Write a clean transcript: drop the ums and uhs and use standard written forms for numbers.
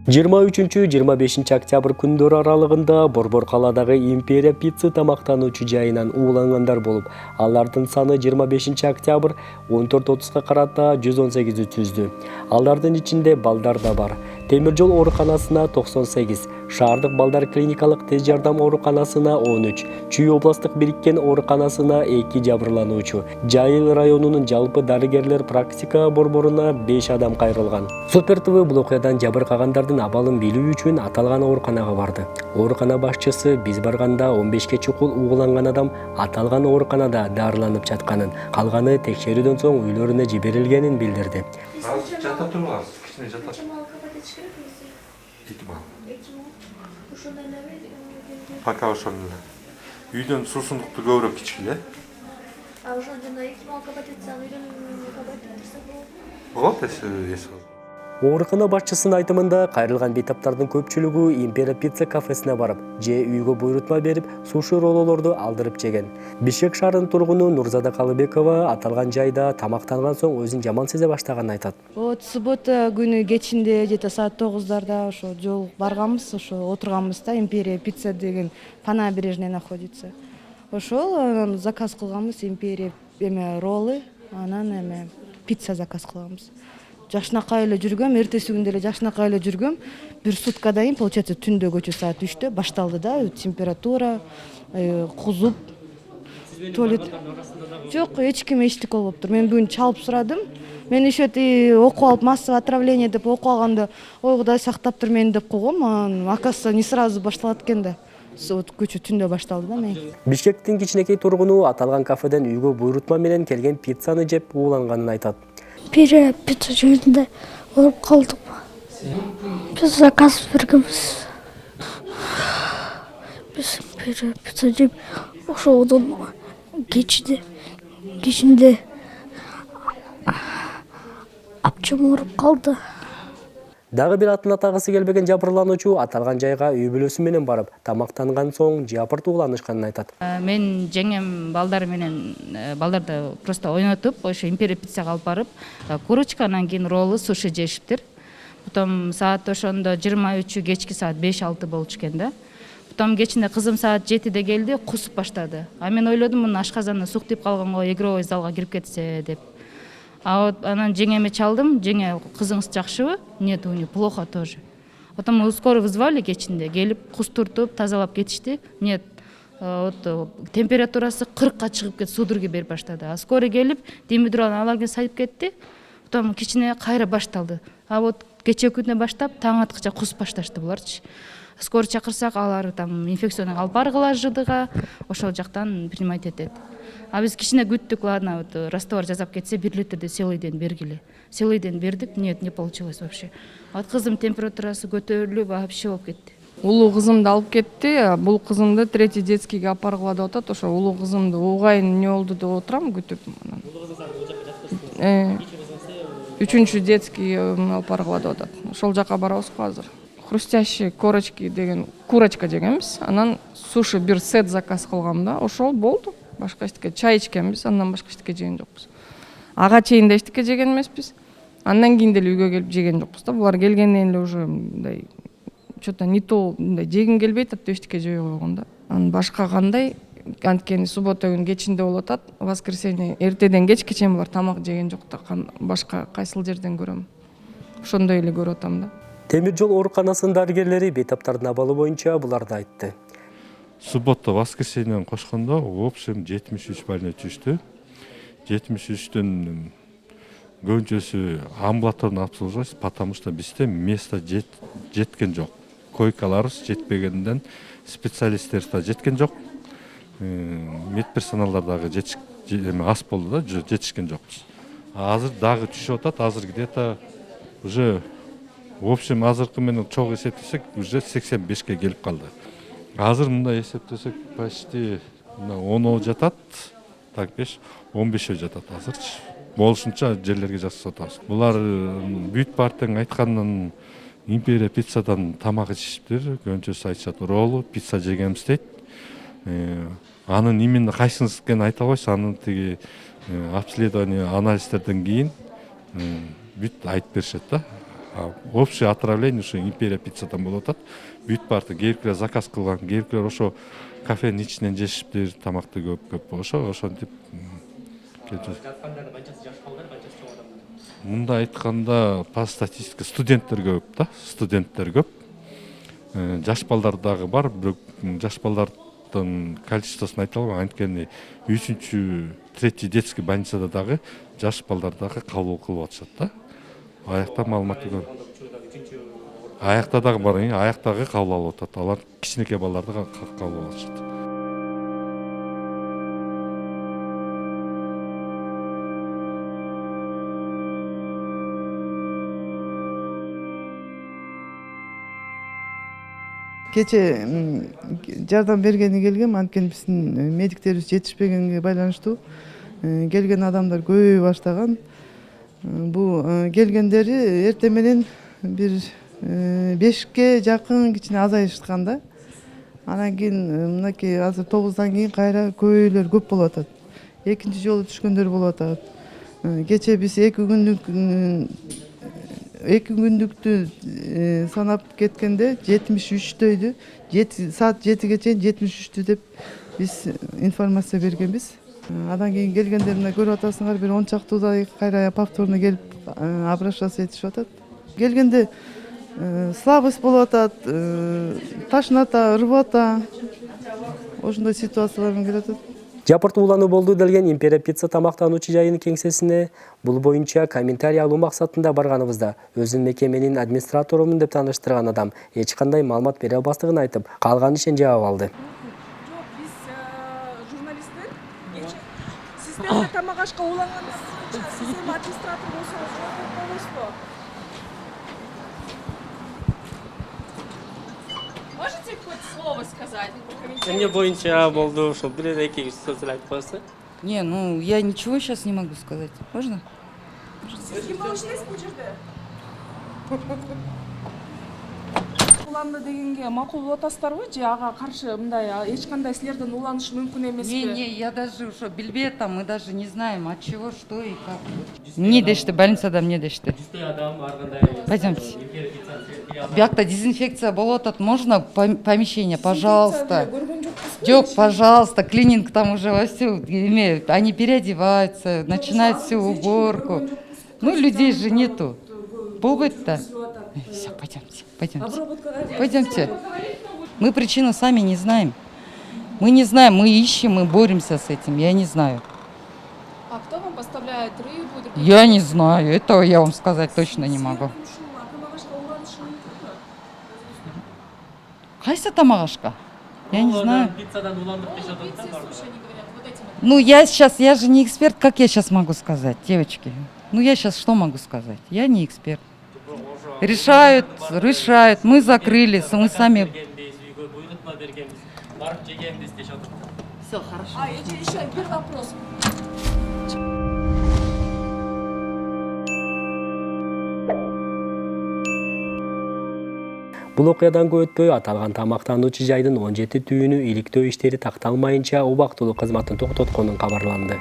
23-25 октябрь күндөрү аралыгында Борбор каладагы Империя пицца тамактануучу жайынан уулангандар болуп, алардын саны 25 октябрь 14:30 карата 118 түздү. Алардын ичинде балдар да бар. Темир жол ооруканасына 98, шаардык балдар клиникалык тез жардам ооруканасына 13, Чүй областык бириккен ооруканасына 2 жабырлануучу, Жайыл районунун жалпы дарыгерлер практика борборуна 5 адам кайрылган. Супер ТВ бул окуядан жабыркагандардын абалын билүү үчүн аталган ооруканага барды. Оорукана башчысы биз барганда 15 чукул ууланган адам аталган ооруканада дарыланып жатканын, калганы текшерүүдөн соң үйлөрүнө жиберилгенин билдирди. Жата турбаңыз, кичине жата. Пока ошондо. Үйдөн суусундукту көбүрөөк ичкиле. А ошондон 2 мал кабат этсең, үйдөн кабат этсе болот. Болот, Оорукана башчысынын айтымында кайрылган бейтаптардын көпчүлүгү Империя пицца кафесине барып, же үйгө буйрутма берип, суши роллолорду алдырып жеген. Бишкек шаарынын тургуну Нурзада Калыбекова аталган жайда тамактанган соң өзүн жаман сезе баштаганын айтат. Суббота күнү кечинде где-то саат 9:00 ошо жол барганбыз, ошо отурганбыз да, Империя пицца деген по набережной находится. Ошол заказ кылганбыз, Империя роллы, анан пицца заказ кылганбыз. Жакшынакай эле жүргөм, эртеси күндө эле жакшынакай эле жүргөм. Бир суткадан кийин, получается, түндө көчө саат 3-тө башталды да, температура, кузуп, туалет. Жок, эч ким эчтеке болуптур. Мен бүгүн чалып сурадым. Мен еще окуп алып массовое отравление деп окуп алганда, ой Кудай сактаптыр мени деп койгом. Оказывается, не сразу башталат экен да. Көчө түндө башталды да мен. Бишкектин кичинекей тургуну аталган кафеден үйгө буйрутма менен келген пиццаны жеп ууланганын айтат. Империя пицца жөнүндө ооруп калдык. Биз заказ бергенбиз. Биз Империя пицца жеп ошодон кечинде апчым ооруп калды. Дагы бир атын атагысы келбеген жабырлануучу аталган жайга үй бүлөсү менен барып, тамактанган соң жапырт ууланышканын айтат. Мен жеңем балдар менен балдарды просто ойнотуп, ошо Империя пиццага алып барып, курочка, анан кийин роллы, суши жешиптир. Потом саат ошондо 23 кечки саат 5-6 болчу экен да. Потом кечинде кызым саат 7-де келди, кусуп баштады. А мен ойлодум, мунун ашказаны сук тип калганго, игровой залга кирип кетсе деп. Анан жеңеме чалдым, жеңе кызыңыз жакшыбы? Нет, у нее плохо тоже. Потом скоро вызвали кечинде, келип кустуртуп, тазалап кетишти. Нет, температурасы 40-ка чыгып кетти, судороги берип баштады. А скоро келип, демидуралын аларга сайып кетти. Потом кичине кайра башталды. Кече күндөн баштап таң аткыча кусуп башташты буларчы. Скоро чакырсак, алар там инфекцияны алып баргыла жыдыга, ошол жактан принимать этет. А биз кичине күттүк, ладно, раствор жазап кетсе 1 литрди селыйден бергиле. Селыйден бердик, нет, не получилось вообще. Кызым температурасы көтөрүлүп, вообще болуп кетти. Улуу кызымды алып кетти. Бул кызымды 3-ти детскийге алып баргыла деп атат. Ошо улуу кызымды угайын эмне болду деп отурам, күтүп. 3-чү детский алып баргыла деп атат. Ошол жака барабыз азыр. Хрустящие корочки деген курочка жегенбиз. Анан суши бир сет заказ кылгам да. Ошол болду. Башка эчтеке чай ичкенбиз, андан башка эчтеке жеген жокпуз. Ага чейин да эчтеке жеген эмеспиз. Андан кийин деле үйгө келип жеген жокпуз да. Булар келгенден эле уже мындай что-то не то, мындай жегим келбейт деп эчтеке жей койгон да. Анан башка кандай? Анткени суббота күнү кечинде болуп атат. Воскресенье эртеден кечке чейин булар тамак жеген жок да. Башка кайсыл жерден көрөм. Ошондой эле көрүп атам да. Темир жол ооруканасынын дарыгерлери бейтаптардын абалы боюнча буларды айтты. Суббота, воскресеньеден кошкондо, в общем, 73 больной түштү. 73-төн көбүнчөсү амбулаторный обслуживание, потому что бизде место жеткен жок. Койкаларыбыз жетпегенден специалисттер да жеткен жок. Медперсоналдар дагы аз болду да, жетишкен жокпуз. Азыр дагы түшүп атат, азыр где-то уже в общем, азыркы менен чогуу эсептесек, уже 85-ке келип калды. Азыр мындай эсептесек, почти 10 жатат, так 15 жатат азырчы. Болушунча жерлерге жасап атабыз. Булар бүт партияң айткандан Империя пиццадан тамак ичиптир. Көбүнчөсү айтышат, роллу, пицца жегенбиз дейт. Анын именно кайсынысы экенин айта койсо, анын тиги обследование, анализдерден кийин бүт айтып беришет да. Общее отравление ушу империя пиццадан болуп атат. Бүт барты кейбиркилер заказ кылган, кейбиркилер ошо кафенин ичинен жешиптир, тамакты көп ошентип мында айтканда по статистика студенттер көп да, студенттер көп. Жаш балдар дагы бар, бирок жаш балдардын количествосун айта албайм, анткени 3-3 детский больницада дагы жаш балдар дагы кабыл кылып атышат да. Аякта маалымат көп. Аякта дагы бар, аяктагы кабыл алып атат. Алар кичинекей балдарды кабыл алып атышат. Кече жардам бергени келгем, анткени биздин медиктерибиз жетишпегенге байланыштуу келген адамдар көбөйө баштаган. Бул келгендери эртең менен бир 5ке жакын кичине азайышкан да. Анан кийин мынакей азыр 9-дан кийин кайра көбөйлөр көп болуп атат. Экинчи жолу түшкөндөр болуп атат. Кече биз 2 күндүктү санап кеткенде 73-дөйдү. Саат 7ге чейин 73-тү деп биз информация бергенбиз. Андан кийин келгендер мына көрүп атасыңар, бир 10 чактуудай кайра повторно келип обращаться этишип атат. Келгенде слабость болуп атат, тошнота, рвота. Ошондой ситуациялар менен келип атат. Жапырт уулануу болду делген Империя пицца тамактануучу жайынын кеңсесине бул боюнча комментарий алуу максатында барганыбызда өзүн мекеменин администраторумун деп тааныштырган адам эч кандай маалымат бере албастыгын айтып, калган ишин жаап алды. Жок, биз журналисттер сиздерге тамак ашка уулангандар боюнча сиз эми администратор болсоңуз жооп болосузбу? Можете хоть слово сказать? Эмне боюнча болду, ошо бир-эки сөз айтып коесуз. Не, ну я ничего сейчас не могу сказать. Можно? Сиз ким болушуңуз бул жерде? Уланды дегенге макул болуп атасыздарбы же ага каршы мындай эч кандай силерден уланышы мүмкүн эмеспи? Не, я даже уже билбей атам, мы даже не знаем от чего, что и как. Мне дешти, больницада мне дешти. Пойдемте. Биякта дезинфекция болуп атат, можно помещение, пожалуйста. Жок, пожалуйста, клининг там уже вовсю имеют. Они переодеваются, начинают всю уборку. Ну, людей же нету. Болбойт-то. Все, пойдемте. Мы причину сами не знаем. Мы не знаем, мы ищем, мы боремся с этим, я не знаю. А кто вам поставляет рыбу? Я не знаю, этого я вам сказать точно не могу. Кайсы тамагашка? Я не знаю. Ну, я же не эксперт, как я сейчас могу сказать, девочки? Ну, я сейчас что могу сказать? Я не эксперт. Решают, мы закрылись, мы сами... Все, хорошо. Еще один вопрос. Бул окуядан көп өтпөй аталган тамактануучу жайдын 17 түйүнү иликтөө иштери такталмайынча убактылуу кызматын токтотконун кабарланды.